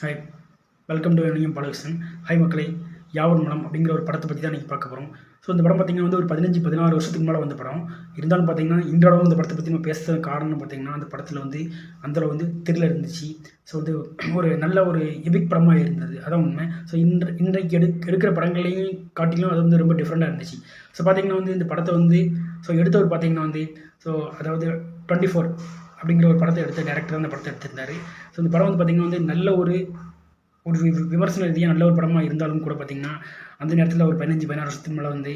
Hi, welcome to இணையம் Balakrishnan. Hi மக்களே, யாவர் மனம் அப்படிங்கிற ஒரு படத்தை பற்றி தான் இன்றைக்கி பார்க்க போகிறோம். ஸோ இந்த படம் பார்த்திங்கன்னா வந்து ஒரு 15-16 வருஷத்துக்கு மேலே வந்த படம். இருந்தாலும் பார்த்திங்கன்னா இன்றளவும் இந்த படத்தை பற்றி நம்ம பேசுறது காரணம் பார்த்திங்கன்னா அந்த படத்தில் வந்து அந்தளவு வந்து த்ரில்லர் இருந்துச்சு. ஸோ வந்து ஒரு நல்ல ஒரு எபிக் படமாக இருந்தது, அதான் உண்மை. ஸோ இன்றைக்கு எடுக்கிற படங்களையும் காட்டிலும் அது வந்து ரொம்ப டிஃப்ரெண்ட்டாக இருந்துச்சு. ஸோ பார்த்திங்கன்னா வந்து இந்த படத்தை வந்து எடுத்தவர் பார்த்திங்கன்னா வந்து அதாவது 24 அப்படிங்கிற ஒரு படத்தை எடுத்த டேரக்டர் அந்த படத்தை எடுத்திருந்தார். ஸோ இந்த படம் வந்து பார்த்திங்கன்னா வந்து நல்ல ஒரு விமர்சன ரீதியாக நல்ல ஒரு படமாக இருந்தாலும் கூட பார்த்திங்கன்னா அந்த நேரத்தில் ஒரு 15-16 வருஷத்துக்கு மேலே வந்து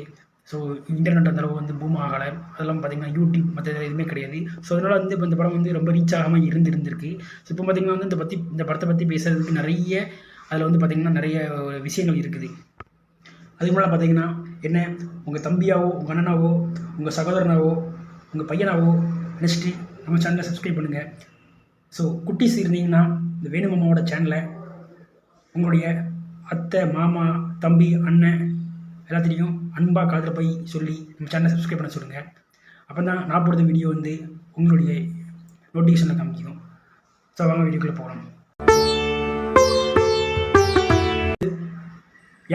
இன்டர்நெட் அந்தளவு வந்து பூம் ஆகலை. அதெல்லாம் பார்த்திங்கன்னா யூடியூப் மற்ற எதுவுமே கிடையாது. ஸோ அதனால் வந்து இப்போ இந்த படம் வந்து ரொம்ப ரீச் ஆகாமல் இருந்திருக்கு. ஸோ இப்போ பார்த்திங்கன்னா வந்து இந்த படத்தை பற்றி பேசுகிறதுக்கு நிறைய அதில் வந்து பார்த்திங்கன்னா நிறைய விஷயங்கள் இருக்குது. அதுக்கு மேலே பார்த்திங்கன்னா என்ன, உங்கள் தம்பியாவோ, உங்கள் அண்ணனாவோ, உங்கள் சகோதரனாவோ, உங்கள் பையனாவோ நினச்சிட்டு நம்ம சேனலை சப்ஸ்கிரைப் பண்ணுங்கள். ஸோ குட்டீஸ் இருந்தீங்கன்னா இந்த வேணுமாமாவோட சேனலை உங்களுடைய அத்தை, மாமா, தம்பி, அண்ணன் எல்லாத்தையும் அன்பாக காதில் போய் சொல்லி நம்ம சேனலை சப்ஸ்கிரைப் பண்ண சொல்லுங்கள். அப்போ தான் நான் போடுற வீடியோ வந்து உங்களுடைய நோட்டிஃபிகேஷனில் காமிக்கும். ஸோ வாங்க வீடியோக்குள்ளே போகலாம்.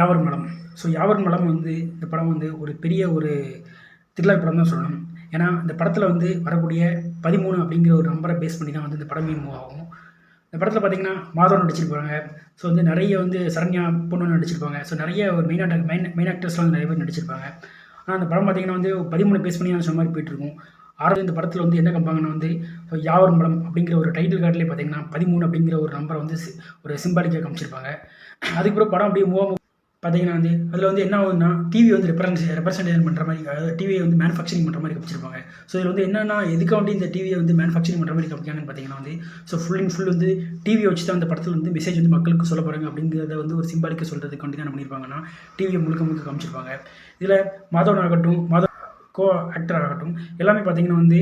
யாவர் மலம். யாவர் மலம் வந்து இந்த படம் வந்து ஒரு பெரிய ஒரு த்ரில்லர் படம் தான் சொல்லணும். ஏன்னா இந்த படத்தில் வந்து வரக்கூடிய 13 அப்படிங்கிற ஒரு நம்பரை பேஸ் பண்ணி தான் வந்து இந்த படமே மூவ் ஆகும். இந்த படத்தில் பார்த்திங்கன்னா மாதவன் நடிச்சிருப்பாங்க. ஸோ வந்து நிறைய வந்து சரண்யா பொண்ணு நடிச்சிருப்பாங்க. ஸோ நிறைய ஒரு மெயின் ஆக்டர்ஸ்லாம் வந்து நிறைய பேர் நடிச்சிருப்பாங்க. ஆனால் அந்த படம் பார்த்திங்கன்னா வந்து 13 பேஸ் பண்ணி நான் சொன்ன மாதிரி போயிட்டுருக்கும். ஆறாவது இந்த படத்தில் வந்து என்ன காமிப்பாங்கன்னா வந்து யாவர் மலம் அப்படிங்கிற ஒரு டைட்டில் கார்டிலே பார்த்திங்கன்னா 13 அப்படிங்கிற ஒரு நம்பரை வந்து ஒரு சிம்பாலிக்காக காமிச்சிருப்பாங்க. அதுக்கப்புறம் படம் அப்படியே மூவ் பார்த்திங்கன்னா வந்து அதில் வந்து என்ன ஆகுதுன்னா டிவி வந்து ரெப்ரசன்டேஷன் பண்ணுற மாதிரி, அதாவது டிவியை வந்து மேனுஃபேக்சரிங் பண்ணுற மாதிரி காமிச்சிருப்பாங்க. ஸோ இதில் வந்து என்னென்னா எதுக்காக வந்து இந்த டிவியை வந்து மேனுஃபேக்சரிங் பண்ணுற மாதிரி காமிக்காங்கன்னு பார்த்திங்கன்னா வந்து ஃபுல் அண்ட் ஃபுல் வந்து டிவியை வச்சு தான் அந்த படத்தில் வந்து மெசேஜ் வந்து மக்களுக்கு சொல்ல போகிறாங்க அப்படிங்கிறத வந்து ஒரு சிம்பாலிக்காக சொல்கிறதுக்கு வந்து என்ன பண்ணியிருப்பாங்கன்னா டிவியை முழுக்க காமிச்சிருப்பாங்க. இதில் மாதவன் ஆகட்டும், கோ ஆக்டர் ஆகட்டும், எல்லாமே பார்த்திங்கன்னா வந்து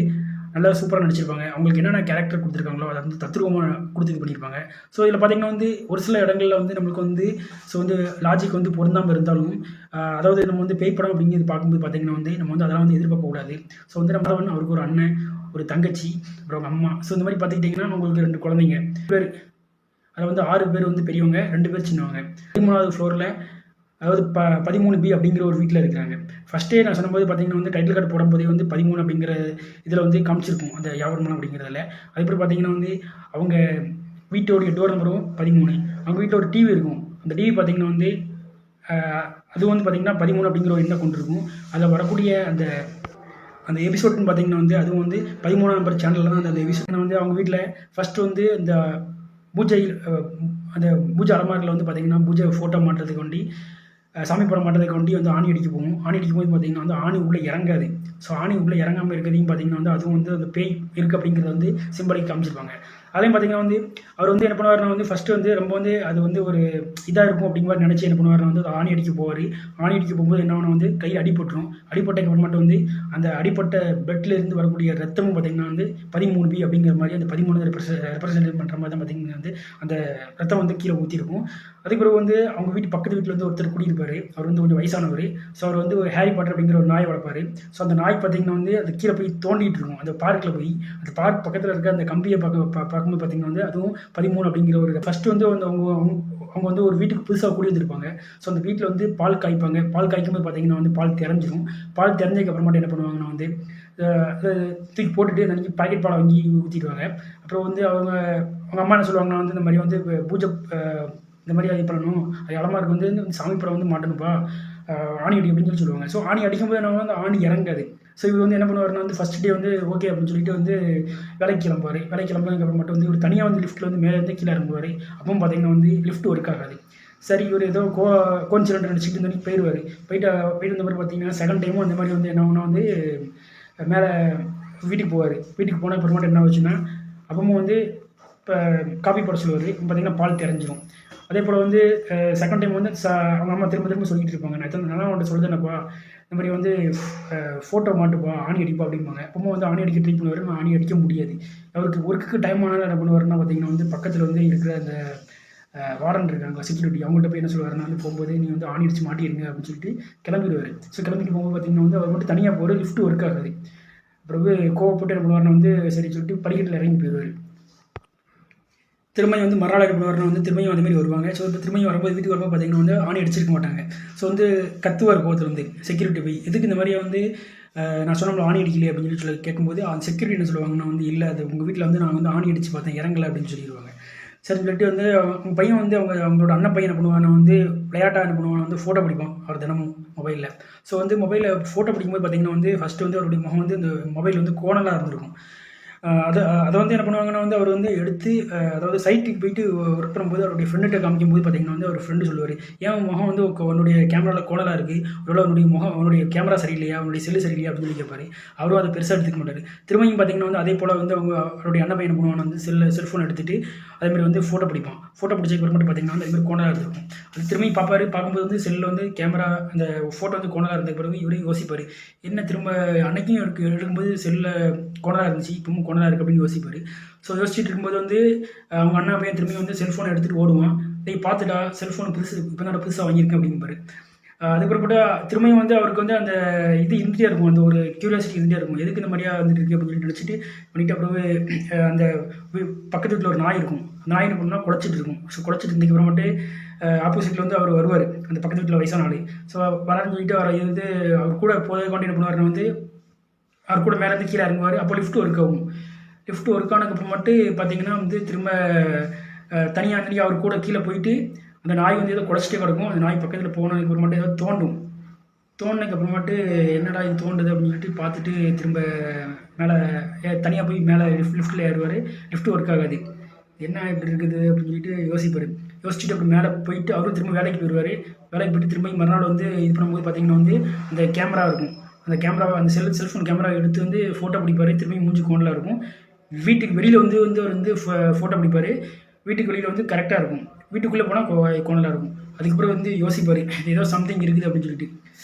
நல்லா சூப்பராக நடிச்சிருப்பாங்க. அவங்களுக்கு என்னென்ன கேரக்டர் கொடுத்துருக்காங்களோ அதை வந்து தத்ரூபமாக கொடுத்து இது பண்ணியிருப்பாங்க. ஸோ இதில் பார்த்திங்கன்னா வந்து ஒரு சில இடங்களில் வந்து நம்மளுக்கு வந்து லாஜிக் வந்து பொருந்தாமல் இருந்தாலும், அதாவது நம்ம வந்து பேய் படம் அப்படிங்கிறது பார்க்கும்போது பார்த்திங்கன்னா வந்து நம்ம வந்து அதெல்லாம் வந்து எதிர்பார்க்கக்கூடாது. ஸோ வந்து நம்ம வந்து அவருக்கு ஒரு அண்ணன், ஒரு தங்கச்சி, அப்புறம் அவங்க அம்மா. ஸோ இந்த மாதிரி பார்த்துக்கிட்டிங்கன்னா உங்களுக்கு 2 குழந்தைங்க பேர், அதில் வந்து 6 பேர் வந்து பெரியவங்க, 2 பேர் சின்னவங்க. 13வது ஃப்ளோரில் அதாவது 13B அப்படிங்கிற ஒரு வீட்டில் இருக்கிறாங்க. ஃபஸ்ட்டே நான் சொன்னபோது பார்த்திங்கன்னா வந்து டைட்டில் கார்டு போடும்போதே வந்து 13 அப்படிங்கிற இதில் வந்து காமிச்சிருக்கும் அந்த யாவர் மலம் அப்படிங்கிறதுல. அதுக்கப்புறம் பார்த்திங்கன்னா வந்து அவங்க வீட்டோடைய டோர் நம்பரும் 13. அவங்க வீட்டில் ஒரு டிவி இருக்கும். அந்த டிவி பார்த்திங்கன்னா வந்து அது வந்து பார்த்திங்கன்னா 13 அப்படிங்கிற ஒரு எண்ணை கொண்டிருக்கும். அதில் வரக்கூடிய அந்த எபிசோட்னு பார்த்திங்கன்னா வந்து அதுவும் வந்து 13ஆம் நம்பர் சேனலில் தான் அந்த எபிசோட் வந்து அவங்க வீட்டில் ஃபஸ்ட்டு வந்து இந்த அந்த பூஜை அலமாரில் வந்து பார்த்திங்கன்னா பூஜை ஃபோட்டோ மாட்டுறதுக்கு வேண்டி, சாமி படம் மாட்டுறதுக்கு வேண்டி வந்து ஆணி அடிக்க போகும். ஆணி அடிக்கும் போது பார்த்திங்கன்னா வந்து ஆணி உள்ளே இறங்காது. ஸோ ஆணி உள்ளே இறங்காமல் இருக்கிறதையும் பார்த்திங்கன்னா வந்து அதுவும் வந்து அந்த பேய் இருக்குது அப்படிங்கிறத வந்து சிம்பலிக்கு காமிச்சிருப்பாங்க. அதையும் பார்த்திங்கன்னா வந்து அவர் வந்து என்ன பண்ணுவார்னா வந்து ஃபஸ்ட்டு வந்து ரொம்ப வந்து அது வந்து ஒரு இதாக இருக்கும் அப்படிங்கிற மாதிரி நினச்சி என்ன பண்ணுவார்னா வந்து ஆணி அடிக்க போவார். ஆணி அடிக்க போகும்போது என்ன ஆகணும் வந்து கையில் அடிபட்டுரும். அடிப்பட்டதுக்கு அப்புறமாட்டு வந்து அந்த அடிப்பட்ட பெட்லேருந்து வரக்கூடிய ரத்தமும் பார்த்திங்கன்னா வந்து 13B அப்படிங்கிற மாதிரி அந்த 13 ரெப்ரசன்டேட் பண்ணுற மாதிரி தான் பார்த்திங்கன்னா வந்து அந்த ரத்தம் வந்து கீழே ஊற்றிருக்கும். அதுக்கப்புறம் வந்து அவங்க பக்கத்து வீட்டில் வந்து ஒருத்தர் குடியிருப்பார். அவர் வந்து கொஞ்சம் வயசானவர். ஸோ அவர் வந்து ஒரு ஹாரி பாட்டர் அப்படிங்கிற ஒரு நாய் வளர்ப்பார். ஸோ அந்த நாய் பார்த்திங்கன்னா வந்து அது கீழே போய் தோண்டிகிட்டு இருக்கும். அந்த பார்க்கில் போய் அந்த பார்க் பக்கத்தில் இருக்க அந்த கம்பியை பார்க்கும்போது பார்த்திங்கன்னா வந்து அதுவும் 13 அப்படிங்கிற ஒரு ஃபஸ்ட்டு வந்து அவங்க வந்து ஒரு வீட்டுக்கு புதுசாக கூடி வந்திருப்பாங்க. ஸோ அந்த வீட்டில் வந்து பால் காய்ப்பாங்க. பால் காய்க்கும்போது பார்த்திங்கன்னா வந்து பால் தெரிஞ்சிடும். பால் தெரிஞ்சதுக்கு அப்புறமாட்டு என்ன பண்ணுவாங்கன்னா வந்து தூக்கி போட்டுட்டு அந்த பாக்கெட் பாலை வாங்கி ஊற்றிடுவாங்க. அப்புறம் வந்து அவங்க அம்மா என்ன சொல்லுவாங்கன்னா வந்து இந்த மாதிரி வந்து பூஜை இந்த மாதிரி அது பண்ணணும், அது அலமாருக்கு வந்து சாமி படம் வந்து மாட்டணுப்பா, ஆணி அடி அப்படின்னு சொல்லுவாங்க. ஸோ ஆணி அடிக்கும்போது என்ன வந்து ஆணி இறங்காது. ஸோ இவர் வந்து என்ன பண்ணுவார்னா வந்து ஃபஸ்ட் டே வந்து ஓகே அப்படின்னு சொல்லிட்டு வந்து வேலைக்கு கிளம்புறதுக்கு அப்புறம் மட்டும் வந்து ஒரு தனியாக வந்து லிஃப்ட்டில் வந்து மேலே இருந்து கீழே இறங்குவார். அப்பவும் பார்த்திங்கன்னா வந்து லிஃப்ட் ஒர்க் ஆகாது. சரி இவர் ஏதோ கோன்சிடென்ட் நினச்சிட்டு இந்த போயிட்டு இருந்த மாதிரி பார்த்திங்கன்னா செகண்ட் டைமும் அந்த மாதிரி வந்து என்ன ஆகுனா வந்து மேலே வீட்டுக்கு போவார். வீட்டுக்கு போன அப்புறமாட்டு என்ன ஆச்சுன்னா அப்பவும் வந்து இப்போ காப்பி போட சொல்லுவார். பார்த்திங்கன்னா பால் தெரிஞ்சிடும். அதே போல் வந்து செகண்ட் டைம் வந்து அவங்க அம்மா திரும்ப சொல்லிகிட்டு இருப்பாங்க, நான் நல்லா அவன்கிட்ட சொல்லுதேனப்பா, இந்த மாதிரி வந்து ஃபோட்டோ மாட்டுப்பா, ஆணி அடிப்பா அப்படிம்பாங்க. அப்போ வந்து ஆணி அடிக்க ட்ரை பண்ணுவார். நான் ஆணி அடிக்க முடியாது. அவருக்கு ஒர்க்குக்கு டைம் ஆனாலும் என்ன பண்ணுவாருன்னா பார்த்திங்கன்னா வந்து பக்கத்தில் வந்து இருக்கிற அந்த வார்டன் இருக்காங்க, செக்யூரிட்டி, அவங்கள்ட்ட போய் என்ன சொல்லுவாருன்னா வந்து போகும்போது நீ வந்து ஆணி அடித்து மாட்டிடுங்க அப்படின்னு சொல்லிட்டு கிளம்பிடுவார். ஸோ கிளம்பிட்டு போகும்போது பார்த்திங்கன்னா வந்து அவர் மட்டும் தனியாக போகிற லிஃப்ட் ஒர்க் ஆகாது. அப்புறம் கோவப்பட்டு என்ன பண்ணுவார்னா வந்து சரி சொல்லிட்டு படிக்கட்டில் இறங்கி போயிடுவார். திரும்பியும் வந்து மறுநாள் என்ன பண்ணுவாருன்னா வந்து திரும்பியும் அதேமாதிரி வருவாங்க. ஸோ இப்போ திரும்பியும் வரும்போது வீட்டுக்கு வரும்போது பார்த்தீங்கன்னா வந்து ஆணி அடிச்சிருக்க மாட்டாங்க. ஸோ வந்து கத்துவார் கோவத்தில் வந்து செக்யூரிட்டி போய் எதுக்கு இந்த மாதிரியா வந்து நான் சொன்னோம்ல ஆணி அடிக்கலையே அப்படின்னு சொல்லி கேட்கும்போது அந்த செக்யூரிட்டி என்ன சொல்லுவாங்கன்னா வந்து இல்லை அது உங்கள் வீட்டில் வந்து நான் வந்து ஆணி அடித்து பார்த்தேன் இறங்கலை அப்படின்னு சொல்லிடுவாங்க. சரின்னு சொல்லிட்டு வந்து அவங்க பையன் வந்து அவங்களோட அண்ணன் பையன் என்ன பண்ணுவாங்க வந்து விளையாட்டாக என்ன பண்ணுவாங்க வந்து ஃபோட்டோ பிடிப்பான் அவர் தினமும் மொபைலில். ஸோ வந்து மொபைலில் ஃபோட்டோ பிடிக்கும்போது பார்த்தீங்கன்னா வந்து ஃபஸ்ட்டு வந்து அவருடைய முகம் வந்து இந்த மொபைல் வந்து கோணலாக இருந்திருக்கும். அதை வந்து என்ன பண்ணுவாங்கன்னா வந்து அவர் வந்து எடுத்து அதாவது சைட்டுக்கு போயிட்டு ஒர்க் பண்ணும்போது அவருடைய ஃப்ரெண்டுகிட்ட காமிக்கும்போது பார்த்தீங்கன்னா வந்து அவர் ஃப்ரெண்டு சொல்லுவார், ஏன் முகம் வந்து உன்னுடைய கேமராவில் கோணலாக இருக்குது, ஒருவேளை அவனுடைய முகம் அவனுடைய கேமரா சரியில்லையா அவனுடைய செல்லு சரியில்லையா அப்படின்னு சொல்லி கேட்பாரு. அவரும் அதை பெருசாக எடுத்துக்க மாட்டார். திரும்பியும் பார்த்தீங்கன்னா வந்து அதே போல் வந்து அவருடைய அண்ணன் பையன் பண்ணுவாங்க வந்து செல்ஃபோன் எடுத்துகிட்டு அதேமாதிரி வந்து ஃபோட்டோ பிடிப்பான். ஃபோட்டோ பிடிச்சதுக்கு மட்டும் பார்த்தீங்கன்னா வந்து அதுமாதிரி கோணலாக இருந்திருக்கும். அது திரும்பி பார்க்கும்போது வந்து செல்லில் வந்து கேமரா அந்த ஃபோட்டோ வந்து கோணலாக இருந்த பிறகு இவரையும் யோசிப்பார், என்ன திரும்ப அன்னைக்கும் எடுக்கும்போது செல்லில் கோணலாக இருந்துச்சு இப்பவும் கோணலாக இருக்குது அப்படின்னு யோசிப்பார். ஸோ யோசிச்சுட்டு இருக்கும்போது வந்து அவங்க அண்ணா பையன் திரும்பி வந்து செல்ஃபோனை எடுத்துகிட்டு ஓடுவான். பார்த்துட்டா செல்ஃபோன் இப்போ நான் புதுசாக வாங்கியிருக்கேன் அப்படிம்பாரு. அதுக்கப்புறப்பட்ட திரும்பியும் வந்து அவருக்கு வந்து அந்த இது இருந்துகிட்டே இருக்கும், அந்த ஒரு க்யூரியாசிட்டி இருந்துகிட்டே இருக்கும், எதுக்கு இந்த மாதிரியா வந்துட்டு இருக்கு அப்படின்னு சொல்லி நினச்சிட்டு பண்ணிட்டு அப்புறமே அந்த பக்கத்து வீட்டில் ஒரு நாய் இருக்கும். நாய் என்ன பண்ணால் குலைச்சிட்டு இருக்கும். ஸோ குலைச்சிட்டு இருந்ததுக்கு அப்புறமேட்டு ஆப்போசிட்டில் வந்து அவர் வருவார், அந்த பக்கத்து வீட்டில் வயசான ஆள். ஸோ வரான்னு சொல்லிட்டு அவர் வந்து அவர் கூட போதை என்ன பண்ணுவார்னு வந்து அவர் கூட மேலேருந்து கீழே இறங்குவார். அப்போ லிஃப்ட் ஒர்க் ஆகும். லிஃப்ட் ஒர்க் ஆனதுக்கப்புறம் மட்டும் பார்த்தீங்கன்னா வந்து திரும்ப தனியாக அவர் கூட கீழே போயிட்டு அந்த நாய் வந்து ஏதோ குலைச்சிட்டே கிடக்கும். அந்த நாய் பக்கத்தில் போனதுக்கப்புறம் மட்டும் ஏதோ தோண்டினதுக்கப்புறமாட்டு என்னடா இது தோண்டுது அப்படின்னு சொல்லிட்டு பார்த்துட்டு திரும்ப மேலே தனியாக போய் மேலே லிஃப்ட்டில் ஏறுவார். லிஃப்ட் ஒர்க் ஆகாது. என்ன இப்படி இருக்குது அப்படின்னு சொல்லிட்டு யோசிச்சுட்டு அப்படி மேலே போயிட்டு அவரும் திரும்ப வேலைக்கு போயிடுவார். வேலைக்கு போயிட்டு திரும்ப மறுநாள் வந்து இது பண்ணும்போது பார்த்தீங்கன்னா வந்து அந்த கேமரா இருக்கும். அந்த கேமராவை அந்த செல்ஃபோன் கேமரா எடுத்து வந்து ஃபோட்டோ பிடிப்பார். திரும்பி மூஞ்சி கோணலாக இருக்கும். வீட்டுக்கு வெளியில் வந்து அவர் வந்து ஃபோட்டோ பிடிப்பார். வீட்டுக்கு வெளியில் வந்து கரெக்டாக இருக்கும். வீட்டுக்குள்ளே போனால் கோணலாக இருக்கும். அதுக்கப்புறம் வந்து யோசிப்பார், ஏதோ சம்திங் இருக்குது அப்படின்னு சொல்லிட்டு.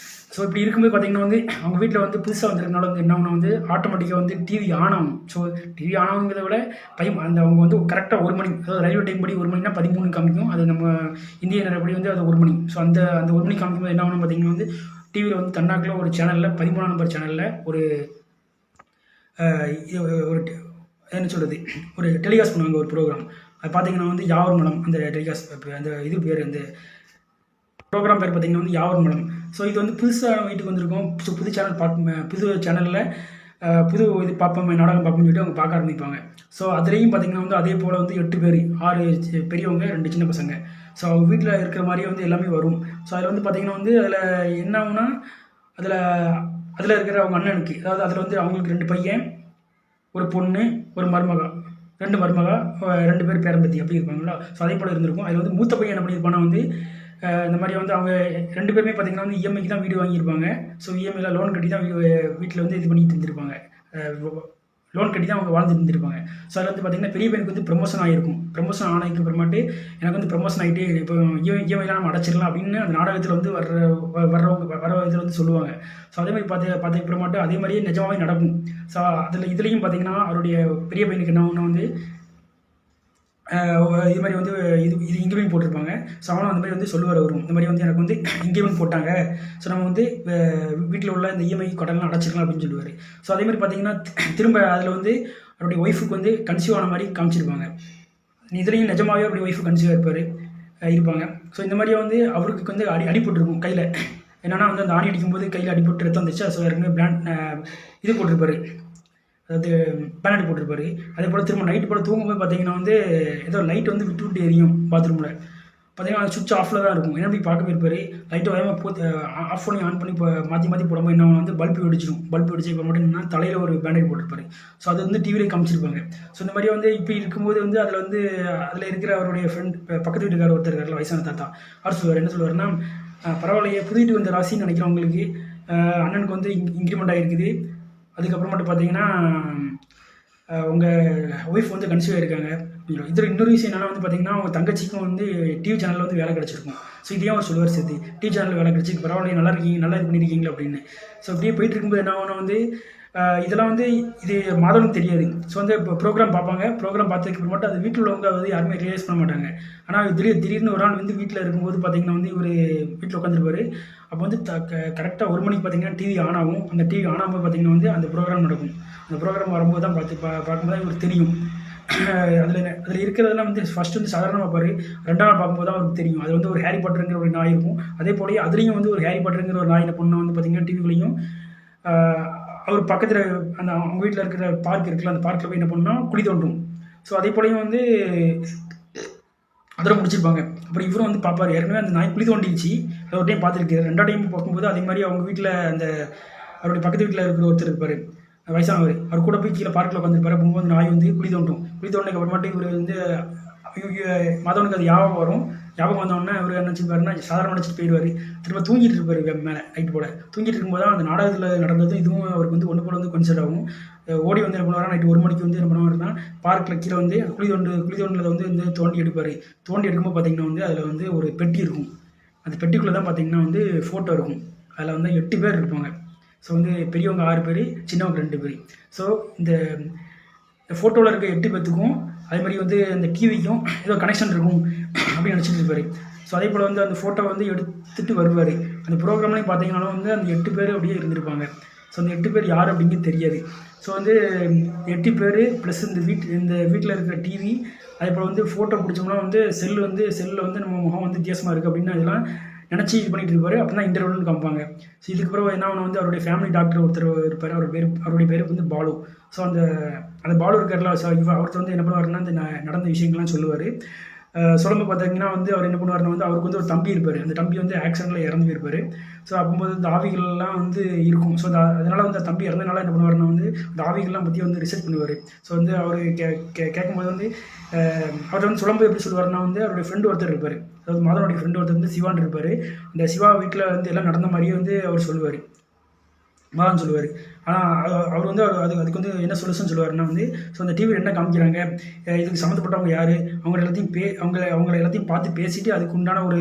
ஸோ இப்படி இருக்கும்போது பார்த்தீங்கன்னா வந்து அவங்க வீட்டில் வந்து புதுசாக வந்துருக்கனால வந்து என்ன ஆகுனா வந்து ஆட்டோமேட்டிக்காக வந்து டிவி ஆன் ஆகும். ஸோ டிவி ஆன் ஆகுங்கிறத விட அந்த அவங்க வந்து கரெக்டாக 1 மணி, அதாவது ரயில்வே டைம் படி 1 மணினா 13 காமிக்கும். அது நம்ம இந்திய நேரப்படி வந்து அது 1 மணி. ஸோ அந்த 1 மணி காமிக்கும்போது என்ன ஆகணும் பார்த்தீங்கன்னா வந்து டிவியில் வந்து தன்னாக்கில் ஒரு சேனலில் 13ஆம் நம்பர் சேனலில் ஒரு என்ன சொல்கிறது ஒரு டெலிகாஸ்ட் பண்ணுவாங்க ஒரு ப்ரோக்ராம். அது பார்த்தீங்கன்னா வந்து யாவர் மலம் அந்த டெலிகாஸ்ட் அந்த இது பேர் அந்த ப்ரோக்ராம் பேர் பார்த்தீங்கன்னா வந்து யாவர் மலம். ஸோ இது வந்து புதுசாக வீட்டுக்கு வந்திருக்கோம். ஸோ புது சேனலில் புது இது பார்ப்போம் நாடகம் பார்ப்போம்னு சொல்லிட்டு அவங்க பார்க்க ஆரம்பிப்பாங்க. ஸோ அதுலேயும் பார்த்தீங்கன்னா வந்து அதே போல் வந்து 8 பேர் 6 பெரியவங்க 2 சின்ன பசங்க. ஸோ அவங்க வீட்டில் இருக்கிற மாதிரியே வந்து எல்லாமே வரும். ஸோ அதில் வந்து பார்த்தீங்கன்னா வந்து அதில் என்ன ஆகுனா அதில் இருக்கிற அவங்க அண்ணனுக்கு, அதாவது அதில் வந்து அவங்களுக்கு 2 பையன், ஒரு பொண்ணு, ஒரு மருமகா, 2 மருமகா, 2 பேர் பேரம்பத்தி அப்படி இருப்பாங்களா. ஸோ அதே போல் இருந்திருக்கும். அதில் வந்து மூத்த பையன் என்ன பண்ணியிருப்பானா வந்து இந்த மாதிரி வந்து அவங்க 2 பேருமே பார்த்தீங்கன்னா வந்து இஎம்ஐக்கு தான் வீடு வாங்கியிருப்பாங்க. ஸோ இஎம்ஐயில் லோன் கட்டி தான் வீட்டில் வந்து இது பண்ணி தந்துருப்பாங்க. லோன் கட்டி தான் அவங்க வாழ்ந்து இருந்திருப்பாங்க. ஸோ அதில் வந்து பார்த்திங்கன்னா பெரிய பையனுக்கு வந்து ப்ரமோஷன் ஆகிருக்கும். ப்ரமோஷன் ஆனதுக்கு அப்புறமாட்டு எனக்கு வந்து ப்ரமோஷன் ஆகிட்டு இப்போ இஎம்ஐலாம் நம்ம அடைச்சிடலாம் அப்படின்னு அந்த நாடகத்தில் வந்து வர இதில் வந்து சொல்லுவாங்க. ஸோ அதே மாதிரி பார்த்துக்கு அப்புறமாட்டு அதே மாதிரியே நிஜமாகவே நடக்கும். ஸோ இதுலேயும் பார்த்திங்கன்னா அவருடைய பெரிய பையனுக்கு என்ன ஒன்று வந்து இது மாதிரி வந்து இது இன்க்ரிமெண்ட் போட்டிருப்பாங்க. ஸோ அவனும் அந்த மாதிரி வந்து சொல்லுவார் வரும், இந்த மாதிரி வந்து எனக்கு வந்து இன்க்ரிமெண்ட் போட்டாங்க, ஸோ நம்ம வந்து வீட்டில் உள்ள இந்த இஎம்ஐ கடன்லாம் அடைச்சிக்கலாம் அப்படின்னு சொல்லுவார். ஸோ அதே மாதிரி பார்த்தீங்கன்னா திரும்ப அதில் வந்து அவருடைய ஒய்ஃபுக்கு வந்து கன்சீவ் ஆன மாதிரி காமிச்சிருப்பாங்க. இதுலேயும் நிஜமாகவே அவருடைய ஒய்ஃபு கன்சீவ் இருப்பாங்க. ஸோ இந்த மாதிரியே வந்து அவருக்கு வந்து அடிபட்டுருக்கும் கையில். என்னென்னா வந்து அந்த ஆணி அடிக்கும்போது கையில் அடிபட்டு ரத்தம் வந்துச்சு. ஸோ ஏற்கனவே இது போட்டிருப்பாரு, அதாவது பேனட் போட்டிருப்பாரு. அதே போல் திரும்ப நைட்டு போல் தூங்கும்போது பார்த்தீங்கன்னா வந்து ஏதோ லைட் வந்து விட்டு எரியும் பாத்ரூமில். பார்த்தீங்கன்னா அது சுவிட்ச் ஆஃபில் தான் இருக்கும். என்ன போய் பார்க்க போயிருப்பார். லைட்டை வேகமாக ஆஃப் பண்ணி ஆன் பண்ணி இப்போ மாற்றி போடும்போது என்ன வந்து பல்பு வெடிச்சிடும். பல்பு வெடிச்சு இப்போ மட்டும் என்னன்னா தலையில் ஒரு பேண்டேட் போட்டிருப்பாரு. ஸோ அது வந்து டிவிலே காமிச்சிருப்பாங்க. ஸோ இந்த மாதிரி வந்து இப்போ இருக்கும்போது வந்து அதில் இருக்கிற அவருடைய ஃப்ரெண்ட் பக்கத்து வீட்டுக்காரர் ஒருத்தர் இருக்கார்ல, வயசான தாத்தா, அவர் சொல்லுவார், என்ன சொல்லுவார்னா, பரவாயில்லையே புது வீட்டுக்கு வந்த ராசின்னு நினைக்கிறவங்களுக்கு அண்ணனுக்கு வந்து இன்க்ரிமெண்ட் ஆகிருக்குது. அதுக்கப்புறம் மட்டும் பார்த்தீங்கன்னா உங்கள் ஒய்ஃப் வந்து கன்சீவ் ஆகிருக்காங்க. இதில் இன்னொரு விஷயம் என்னென்னா வந்து பார்த்தீங்கன்னா அவங்க தங்கச்சிக்கும் வந்து டிவி சேனலில் வந்து வேலை கிடச்சிருக்கும். ஸோ இதையும் அவர் சொல்லுவார், சேர்த்து டிவி சேனலில் வேலை கிடச்சி பரவாயில்ல நல்லா இருக்கீங்க, நல்லா இது பண்ணியிருக்கீங்களா அப்படின்னு. ஸோ அப்படியே போயிட்டு இருக்கும்போது என்ன ஆகுனா வந்து இதெல்லாம் வந்து இது மாதவனுக்கு தெரியாது. ஸோ வந்து இப்போ ப்ரோக்ராம் பார்ப்பாங்க. ப்ரோக்ராம் பார்த்ததுக்கு மட்டும் அது வீட்டில் உள்ளவங்க வந்து யாருமே ரியலைஸ் பண்ண மாட்டாங்க. ஆனால் திடீர்னு ஒரு நாள் வந்து வீட்டில் இருக்கும்போது பார்த்தீங்கன்னா வந்து இவர் வீட்டில் உட்காந்துருப்பாரு. அப்போ வந்து கரெக்டாக 1 மணிக்கு பார்த்தீங்கன்னா டிவி ஆன் ஆகும். அந்த டிவி ஆன் ஆகும்போது பார்த்தீங்கன்னா வந்து அந்த ப்ரோக்ராம் நடக்கும். அந்த ப்ரோக்ராம் வரும்போது தான் பார்க்கும்போது இவருக்கு தெரியும், அதில் இருக்கிறதெல்லாம் வந்து ஃபர்ஸ்ட் வந்து சாதாரணமாக பார்ப்பாரு. 2வது பார்க்கும்போது தான் அவருக்கு தெரியும். அது வந்து ஒரு ஹாரி பாட்டருங்கிற ஒரு நாய் இருக்கும். அதே போலயே அதுலேயும் வந்து ஒரு ஹாரி பாட்டருங்கிற ஒரு நாய் என்ன பண்ணா வந்து பார்த்தீங்கன்னா, டிவிக்குள்ளேயும் அவர் பக்கத்தில் அந்த அவங்க வீட்டில் இருக்கிற பார்க் இருக்குல்ல, அந்த பார்க்கில் போய் என்ன பண்ணா குழி தோண்டும். ஸோ அதே போலயும் வந்து அதெல்லாம் முடிச்சிருப்பாங்க. அப்புறம் இவரும் வந்து பார்ப்பாரு. ஏற்கனவே அந்த நாய் குழி தோண்டிருச்சு. அது ஒரு டைம் பார்த்துருக்காரு. 2வது டைம் பார்க்கும்போது அதே மாதிரி அவங்க வீட்டில் அந்த அவருடைய பக்கத்து வீட்டில் இருக்கிற ஒருத்தர் இருப்பார், வயசானவர். அவர் கூட போய் கீழே பார்க்கில் உட்காந்துருப்பாரு. போகும்போது நாய் வந்து குழி தோண்டும். குழி தோண்டினதுக்கு அப்புறமாட்டு இவர் வந்து மாதவனுக்கு அது ஞாபகம் வரும். ஞாபகம் வந்தோடனே அவர் என்ன நினச்சிருப்பாருன்னா சாதாரண நினச்சிட்டு போயிடுவார். திரும்ப தூங்கிட்டு இருப்பார் மேலே நைட்டு போல். தூங்கிட்டு இருக்கும்போது தான் அந்த நாடகத்தில் நடந்ததும் இதுவும் அவருக்கு வந்து ஒன்று போல வந்து கன்சிடர் ஆகும். ஓடி வந்து என்ன பண்ணுவார், நைட்டு 1 மணிக்கு வந்து என்ன பண்ணுவாருன்னா பார்க்கில் கீழே வந்து குழி தோண்டில் வந்து இந்த தோண்டி எடுப்பார். தோண்டி எடுக்கும்போது பார்த்தீங்கன்னா வந்து அதில் வந்து ஒரு பெட்டி இருக்கும். அந்த பெட்டிக்குள்ளே தான் பார்த்தீங்கன்னா வந்து ஃபோட்டோ இருக்கும். அதில் வந்து 8 பேர் இருப்பாங்க. ஸோ வந்து பெரியவங்க 6 பேர், சின்னவங்க 2 பேர். ஸோ இந்த ஃபோட்டோவில் இருக்க 8 பேர்த்துக்கும் அதே மாதிரி வந்து அந்த டிவிக்கும் ஏதோ கனெக்ஷன் இருக்கும் அப்படின்னு நினச்சிட்டு இருப்பார். ஸோ அதே போல் வந்து அந்த ஃபோட்டோ வந்து எடுத்துகிட்டு வருவார். அந்த ப்ரோக்ராம்லேயும் பார்த்தீங்கன்னா வந்து அந்த 8 பேர் அப்படியே இருந்திருப்பாங்க. ஸோ அந்த 8 பேர் யார் அப்படிங்கிறது தெரியாது. ஸோ வந்து 8 பேர் ப்ளஸ் இந்த வீட்டில் இருக்கிற டிவி, அதே போல் வந்து ஃபோட்டோ பிடிச்சோம்னா வந்து செல்லில் வந்து நம்ம முகம் வந்து வித்தியாசமாக இருக்குது அப்படின்னு அதெல்லாம் நினச்சி இது பண்ணிகிட்டு இருப்பார். அப்போ தான் இன்டர்வியூன்னு காமிப்பாங்க. ஸோ இதுக்கப்புறம் என்ன ஒன்று வந்து அவருடைய ஃபேமிலி டாக்டர் ஒருத்தர் இருப்பார். அவருடைய பேர் வந்து பாலு. ஸோ அந்த பாலு இருக்கார்ல, ஸோ அவர்கிட்ட வந்து என்ன பண்ணுவாருன்னா இந்த நடந்த விஷயங்கள்லாம் சொல்லுவார். சொல்லும்போது பார்த்தீங்கன்னா வந்து அவர் என்ன பண்ணுவார்னா வந்து அவருக்கு வந்து ஒரு தம்பி இருப்பார். அந்த தம்பி வந்து ஆக்சிடென்ட்டில் இறந்து போயிருப்பார். ஸோ அப்போது இந்த ஆவிகள்லாம் வந்து இருக்கும். ஸோ அதனால் வந்து அந்த தம்பி இறந்தனால என்ன பண்ணுவார்னா வந்து அந்த ஆவிகள்லாம் பற்றி வந்து ரிசர்ச் பண்ணுவார். ஸோ வந்து அவர் கேட்கும்போது வந்து அவர்கிட்ட வந்து சொல்லும்போது எப்படி சொல்லுவார்னா வந்து அவருடைய ஃப்ரெண்டு ஒருத்தர் இருப்பார். அதாவது மாதவனுடைய ஃப்ரெண்டு ஒருத்தர் வந்து சிவான் இருப்பார். அந்த சிவா வீட்டில் வந்து எல்லாம் நடந்த மாதிரியே வந்து அவர் சொல்லுவார், மாதவன் சொல்லுவார். ஆனால் அவர் வந்து அதுக்கு வந்து என்ன சொல்யூஷன் சொல்லுவாருன்னா வந்து ஸோ அந்த டிவியில் என்ன காமிக்கிறாங்க, இதுக்கு சம்மந்தப்பட்டவங்க யார், அவங்கள எல்லாத்தையும் பார்த்து பேசிட்டு அதுக்கு உண்டான ஒரு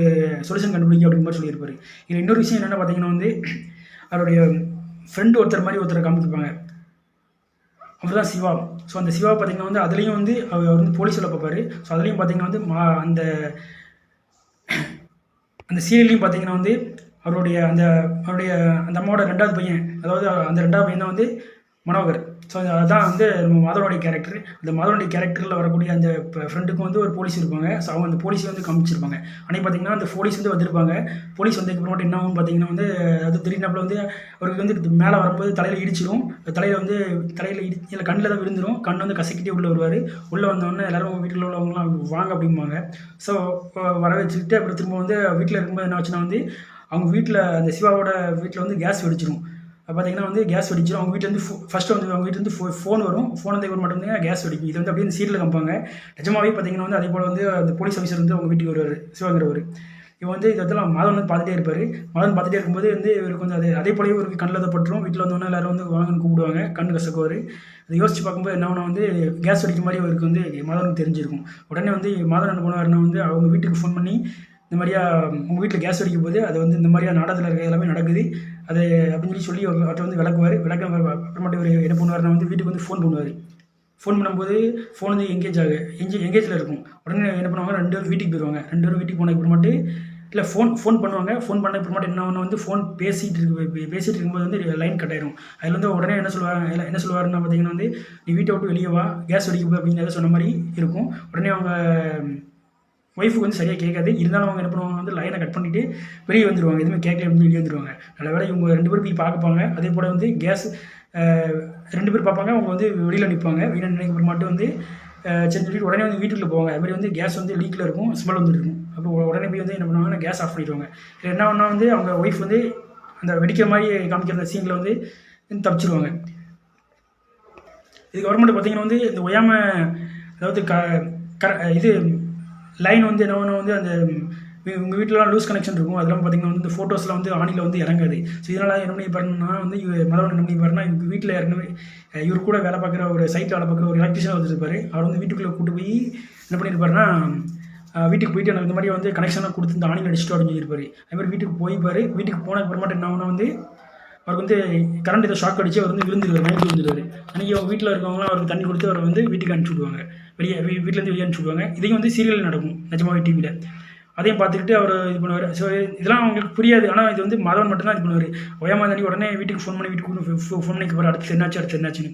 சொல்யூஷன் கண்டுபிடிக்க அப்படிங்கிற மாதிரி சொல்லியிருப்பார். இதில் இன்னொரு விஷயம் என்னென்ன பார்த்தீங்கன்னா வந்து அவருடைய ஃப்ரெண்டு ஒருத்தரை காமிப்பாங்க. அவர் தான் சிவா. ஸோ அந்த சிவா பார்த்தீங்கன்னா வந்து அதுலேயும் வந்து அவர் வந்து போலீஸில் பார்ப்பார். ஸோ அதுலேயும் பார்த்தீங்கன்னா வந்து அந்த சீரியல்லையும் பார்த்தீங்கன்னா வந்து அவருடைய அந்த அம்மாவோட 2வது பையன், அதாவது அந்த 2வது பையன் தான் வந்து மனோகர். ஸோ அதுதான் வந்து நம்ம மாதவனுடைய கேரக்டர். அந்த மாதவனுடைய கேரக்டரில் வரக்கூடிய அந்த ஃப்ரெண்டுக்கும் வந்து ஒரு போலீஸ் இருப்பாங்க. ஸோ அவங்க அந்த போலீஸை வந்து காமிச்சிருப்பாங்க. அன்றைக்கி பார்த்தீங்கன்னா அந்த போலீஸ் வந்து வந்திருப்பாங்க. போலீஸ் வந்ததுக்கப்புறமாட்டு என்ன ஆகும் பார்த்தீங்கன்னா வந்து அது திடீர்னாப்பில் வந்து அவருக்கு வந்து மேலே வரும்போது தலையில் இடிச்சிடும். தலையில் இல்லை கண்ணில் தான் விழுந்துடும். கண் வந்து கசக்கிட்டே உள்ளே வருவார். உள்ளே வந்தோடனே எல்லோரும் வீட்டில் உள்ளவங்களாம் வாங்க அப்படிம்பாங்க. ஸோ வர வச்சுக்கிட்டு அப்புறம் திரும்ப வந்து வீட்டில் இருக்கும்போது என்ன ஆச்சுன்னா வந்து அவங்க வீட்டில் அந்த சிவாவோட வீட்டில் வந்து கேஸ் வெடிச்சிடும். பார்த்தீங்கன்னா வந்து கேஸ் வெடிச்சிடும். அவங்க வீட்டில் வந்து ஃபஸ்ட்டு வந்து அவங்க வீட்டில் வந்து ஃபோன் வரும். ஃபோன் வந்து மட்டும்தான் கேஸ் வெடிக்கும். இது வந்து அப்படியே சீரியல் காமிப்பாங்க. நிஜமாவே பார்த்தீங்கன்னா வந்து அதே போல் வந்து அந்த போலீஸ் ஆஃபீஸர் வந்து அவங்க வீட்டுக்கு வருவார், சிவாங்கிறவர். இவன் வந்து இதெல்லாம் மாதவன் வந்து பார்த்துட்டே இருப்பார். மாதவன் பார்த்துட்டே இருக்கும்போது வந்து இவருக்கு வந்து அதே போலவே இவருக்கு கண்ணில் தான் பட்டுரும். வீட்டில் வந்தோடனே எல்லாரும் வந்து வாங்கன்னு கூப்பிடுவாங்க. கண்ணு கசக்குவார். அதை யோசிச்சு பார்க்கும்போது என்ன வந்து கேஸ் வெடிக்க மாதிரி அவருக்கு வந்து மாதவனுக்கு தெரிஞ்சிருக்கும். உடனே வந்து மாதவன் என்ன பண்ணுவாருன்னா வந்து அவங்க வீட்டுக்கு ஃபோன் பண்ணி இந்த மாதிரியா உங்கள் வீட்டில் கேஸ் வெடிக்கும் போது அது வந்து இந்த மாதிரியா நாடகத்தில் இருக்க எல்லாமே நடக்குது அது அப்படின்னு சொல்லி அவர்கிட்ட வந்து விளக்குவார். அப்புறமேட்டு இவர் என்ன பண்ணுவார்னா வந்து வீட்டுக்கு வந்து ஃபோன் பண்ணுவார். ஃபோன் பண்ணும்போது ஃபோன் வந்து எங்கேஜில் இருக்கும். உடனே என்ன பண்ணுவாங்க, 2 பேரும் வீட்டுக்கு போயிடுவாங்க. 2 பேரும் வீட்டுக்கு போனதுக்கு அப்புறமாட்டு இல்லை ஃபோன் பண்ணுவாங்க. ஃபோன் பண்ண அப்புறமாட்டு என்ன வந்து ஃபோன் பேசிகிட்டு இருக்கும்போது வந்து லைன் கட் ஆயிடும். அதில் வந்து உடனே என்ன சொல்லுவாருன்னா பார்த்தீங்கன்னா வந்து நீ வீட்டை விட்டு வெளியே வா, கேஸ் வெடிக்க போய் அப்படின்னு சொன்ன மாதிரி இருக்கும். உடனே அவங்க ஒய்ஃபுக்கு வந்து சரியாக கேட்காது. இருந்தாலும் அவங்க என்ன பண்ணுவாங்க வந்து லைனை கட் பண்ணிவிட்டு வெளியே வந்துடுவாங்க. எதுவுமே கேட்கல வந்து வெளியே வந்துடுவாங்க. நல்ல வேலை இவங்க 2 பேரும் போய் பார்ப்பாங்க. அதே போல் வந்து கேஸ் 2 பேர் பார்ப்பாங்க. அவங்க வந்து வெளியில் நிற்பாங்க. வெளியில் நினைக்க மட்டும் வந்து சரி சொல்லிட்டு உடனே வந்து வீட்டுக்குள்ளே போவாங்க. அது மாதிரி வந்து கேஸ் வந்து லீக்கில் இருக்கும், ஸ்மெல் வந்துருக்கும். அப்போ உடனே போய் வந்து என்ன பண்ணுவாங்கன்னா கேஸ் ஆஃப் பண்ணிடுவாங்க. இல்லை என்ன பண்ணால் வந்து அவங்க ஒய்ஃப் வந்து அந்த வெடிக்கிற மாதிரி காமிக்கிற சீனில் வந்து தப்பிச்சிருவாங்க. இது கவர்மெண்ட் பார்த்தீங்கன்னா வந்து இந்த ஒயாமல் அதாவது இது லைன் வந்து என்ன வந்து அந்த உங்கள் வீட்டிலலாம் லூஸ் கனெக்ஷன் இருக்கும். அதெல்லாம் பார்த்தீங்கன்னா வந்து இந்த ஃபோட்டோஸ்லாம் வந்து ஆணியில் வந்து இறங்காது. ஸோ இதனால் என்ன பண்ணி பாருன்னா வந்து மதவன் என்ன பண்ணி பாருன்னா இவங்க வீட்டில் ஏற்கனவே இவர் கூட வேலை பார்க்குற ஒரு சைட்டில் வேலை பார்க்குற ஒரு எலக்ட்ரிஷியன் வந்துருப்பார். அவர் வந்து வீட்டுக்குள்ளே கூட்டு போய் என்ன பண்ணியிருப்பாருன்னா வீட்டுக்கு போயிட்டு எனக்கு இந்த மாதிரி வந்து கனெக்ஷன்லாம் கொடுத்து இந்த ஆணியில் அடிச்சுட்டு அப்படின்னு சொல்லியிருப்பார். அது மாதிரி வீட்டுக்கு போய்ப்பார். வீட்டுக்கு போன அப்புறமாட்டு என்ன ஆகுனா வந்து அவருக்கு வந்து கரண்ட் ஏதோ ஷாக் அடிச்சு அவர் வந்து விழுந்துருவார். அன்றைக்கி அவங்க வீட்டில் இருக்கவங்களாம் அவருக்கு தண்ணி கொடுத்து அவரை வந்து வீட்டுக்கு அனுப்பிச்சி விடுவாங்க. வீட்டிலேருந்து வெளியே அனுப்பிச்சி விடுவாங்க. இதையும் வந்து சீரியல் நடக்கும் நிஜமாவே டிவியில். அதையும் பார்த்துக்கிட்டு அவர் இது பண்ணுவார். ஸோ இதெல்லாம் அவங்களுக்கு புரியாது. ஆனால் இது வந்து மதவன் மட்டும்தான் இது பண்ணுவார். ஒயாமல் தாண்டி உடனே வீட்டுக்கு ஃபோன் பண்ணி வீட்டுக்கு ஃபோன் பண்ணிக்க போகிற அடுத்து என்னாச்சுன்னு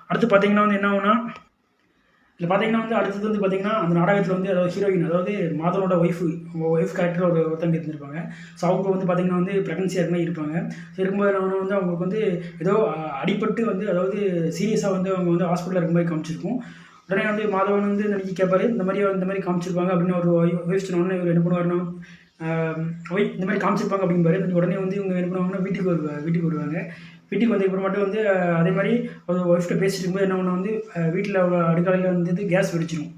அடுத்து பார்த்தீங்கன்னா வந்து என்ன ஆகுனா இதில் பார்த்தீங்கன்னா வந்து அடுத்தது வந்து பார்த்தீங்கன்னா அந்த நாடகத்தில் வந்து அதாவது ஹீரோயின் அதாவது மாதவனோட ஒய்ஃப் கேரக்டர் ஒருத்தங்க இருந்திருப்பாங்க. ஸோ அவங்க வந்து பார்த்தீங்கன்னா வந்து ப்ரெக்னன்சியாக இருந்தால் இருப்பாங்க. ஸோ இருக்கும்போது என்ன வந்து அவங்களுக்கு வந்து ஏதோ அடிபட்டு வந்து அதாவது சீரியஸாக வந்து அவங்க வந்து ஹாஸ்பிட்டலில் இருக்கிற மாதிரி காமிச்சிருக்கும். உடனே வந்து மாதவன் வந்து நினைக்கி கேட்பாரு, இந்த மாதிரி காமிச்சிருப்பாங்க அப்படின்னு ஒரு ஒய்ஃப் சொன்னோடனே இவர் என்ன பண்ணுவாருன்னா இந்த மாதிரி காமிச்சிருப்பாங்க அப்படின்பாரு. உடனே வந்து இவங்க என்ன பண்ணுவாங்கன்னா வீட்டுக்கு வருவாங்க. வீட்டுக்கு வந்ததுக்கு மட்டும் வந்து அதே மாதிரி ஒரு ஒய்ஃப்ட்ட பேசிட்டு இருக்கும்போது என்ன பண்ண வந்து வீட்டில் அடுக்கலையில் வந்து கேஸ் வெடிச்சிடும்,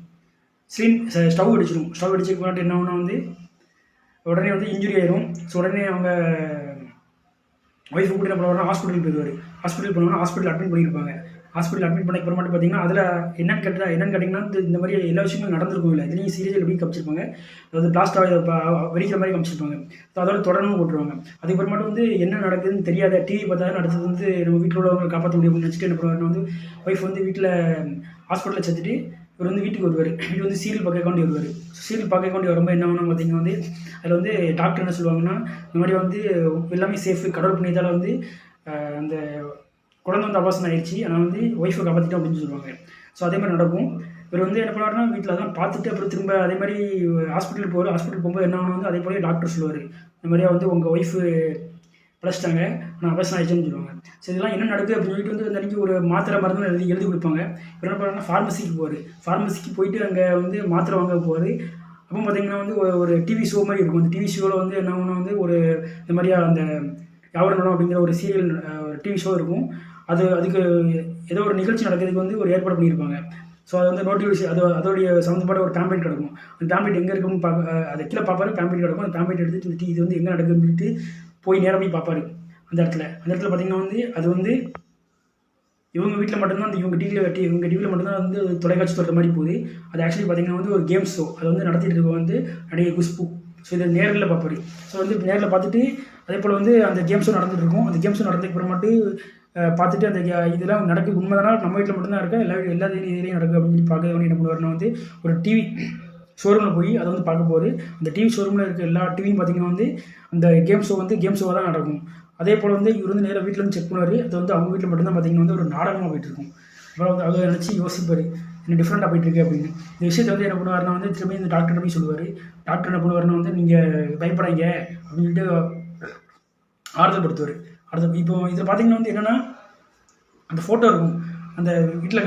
ஸ்டவ் வெடிச்சிடும். ஸ்டவ் வெடிச்சதுக்கு மட்டும் என்ன பண்ணால் வந்து உடனே வந்து இன்ஜுரி ஆயிரும். ஸோ உடனே அவங்க ஒய்ஃபு கூட என்ன பண்ணுவாங்கன்னா ஹாஸ்பிட்டல் போயிடுவார். ஹாஸ்பிட்டல் போனோம்னா ஹாஸ்பிட்டல் அட்மிட் பண்ணியிருப்பாங்க. ஹாஸ்பிட்டல் அட்மிட் பண்ண அப்புறம் மட்டும் பார்த்தீங்கன்னா அதில் என்னென்னு கேட்டிங்கன்னா இந்த மாதிரி எல்லா விஷயங்களும் நடந்திருக்கும். இல்லை இதுலேயும் சீரியல் எப்படி காமிச்சிருப்பாங்க, அதாவது பிளாஸ்டாக வெடிக்கிற மாதிரி காமிச்சிருப்பாங்க. ஸோ அதோட தொடர்ந்து போட்டுருவாங்க. அதுக்கப்புறம் மட்டும் வந்து என்ன நடக்குதுன்னு தெரியாத டிவி பார்த்தா தான் அடுத்தது வந்து நம்ம வீட்டில் உள்ளவங்க காப்பாற்ற முடியும் அப்படின்னு நினச்சிட்டு என்ன பண்ணுவாருன்னா வந்து ஒய்ஃப் வந்து வீட்டில் ஹாஸ்பிட்டலில் சேர்த்துட்டு இவர் வந்து வீட்டுக்கு வருவார். வீட்டு வந்து சீரியல் பார்க்க கொண்டு வருவார். சீரியல் பார்க்க கொண்டு வரும்போது என்ன ஆகணும் பார்த்தீங்கன்னா வந்து அதில் வந்து டாக்டர் என்ன சொல்லுவாங்கன்னா இந்த மாதிரி வந்து எல்லாமே சேஃபு, கடவுள் புண்ணியத்தால் வந்து அந்த குழந்தை வந்து அபாசனம் ஆயிடுச்சு, ஆனால் வந்து ஒய்ஃபை காப்பாற்றிட்டோம் அப்படின்னு சொல்லுவாங்க. ஸோ அதே மாதிரி நடக்கும். இவர் வந்து என்ன பண்ணுவாருன்னா வீட்டில் தான் பார்த்துட்டு அப்புறம் திரும்ப அதே மாதிரி ஹாஸ்பிட்டல் போகும்போது என்ன ஆகணும் வந்து அதே போல டாக்டர் சொல்லுவார், இந்த மாதிரியா வந்து உங்கள் ஒய்ஃபு பிழைச்சிட்டாங்க, ஆனால் அபாசனம் ஆயிடுச்சுன்னு சொல்லுவாங்க. ஸோ இதெல்லாம் என்ன நடக்குது அப்படின்னு சொல்லிட்டு வந்து அந்த அன்றைக்கி ஒரு மாத்திரை மருந்து எழுதி கொடுப்பாங்க. இவர் என்ன பண்ணுறாங்கன்னா ஃபார்மசிக்கு போயிட்டு அங்கே வந்து மாத்திரை வாங்க போவார். அப்போ பார்த்தீங்கன்னா வந்து ஒரு டிவி ஷோ மாதிரி இருக்கும். அந்த டிவி ஷோவில் வந்து என்ன ஆகணும் வந்து ஒரு இந்த மாதிரியா அந்த யாவரணம் அப்படிங்கிற ஒரு சீரியல் டிவி ஷோ இருக்கும். அதுக்கு ஏதோ ஒரு நிகழ்ச்சி நடக்கிறதுக்கு வந்து ஒரு ஏற்பாடு பண்ணியிருப்பாங்க. ஸோ அது வந்து நோட்டிஃபிகேஷன் அதோடைய சம்மந்தப்பட்ட ஒரு பேம்ப்ளெட் கிடக்கும். அந்த பேம்ப்ளெட் எங்கே இருக்குன்னு அதை கீழே பார்ப்பாரு. பேம்ப்ளெட் கிடக்கும். அந்த பேம்ப்ளெட் எடுத்துட்டு இது வந்து எங்கே நடக்குதுன்னு சொல்லிட்டு போய் நேராக போய் பார்ப்பாரு. அந்த இடத்துல பார்த்தீங்கன்னா வந்து அது வந்து இவங்க வீட்டில் மட்டும்தான் அந்த இவங்க டிவியில் மட்டும்தான் வந்து தொலைக்காட்சி தொடர் மாதிரி போகுது. அது ஆக்சுவலி பார்த்தீங்கன்னா வந்து ஒரு கேம் ஷோ. அது வந்து நடத்திட்டு இருக்க வந்து நடிகை குஷ்பு. ஸோ இதை நேரில் பார்ப்பாரு. ஸோ வந்து நேரில் பார்த்துட்டு அதே போல் வந்து அந்த கேம் ஷோ நடந்துட்டு இருக்கும். அந்த கேம் ஷோ நடந்ததுக்கு அப்புறமாட்டு பார்த்துட்டு அந்த இதெல்லாம் நடக்குது உண்மைதானா, நம்ம வீட்டில் மட்டும்தான் இருக்கா, எல்லா இதுலேயும் நடக்குது அப்படின்னு சொல்லி பார்க்க என்ன பண்ணுவாருன்னா வந்து ஒரு டிவி ஷோரூமில் போய் அதை வந்து பார்க்க போகுது. அந்த டிவி ஷோரூமில் இருக்க எல்லா டிவியும் பார்த்திங்கன்னா வந்து அந்த கேம் ஷோவாக தான் நடக்கும். அதே போல் வந்து இவர் வந்து நேராக வீட்டில் வந்து செக் பண்ணுவார். அது வந்து அவங்க வீட்டில் மட்டும்தான் பார்த்திங்கன்னா வந்து ஒரு நாடகமாக போயிட்டுருக்கும். அப்புறம் வந்து அதை நினச்சி யோசிப்பார், என்ன டிஃப்ரெண்ட்டாக போயிட்டுருக்கு அப்படின்னு. இந்த விஷயத்தை வந்து என்ன பண்ணுவார்னா வந்து திரும்பி இந்த டாக்டர் போய் சொல்லுவார். டாக்டர் என்ன பண்ணுவார்னா வந்து நீங்கள் பயப்படாங்க அப்படின்னு சொல்லிட்டு ஆறுதல் படுத்துவார். இப்போ இதில் பார்த்தீங்கன்னா வந்து என்னென்னா அந்த ஃபோட்டோ இருக்கும். அந்த வீட்டில்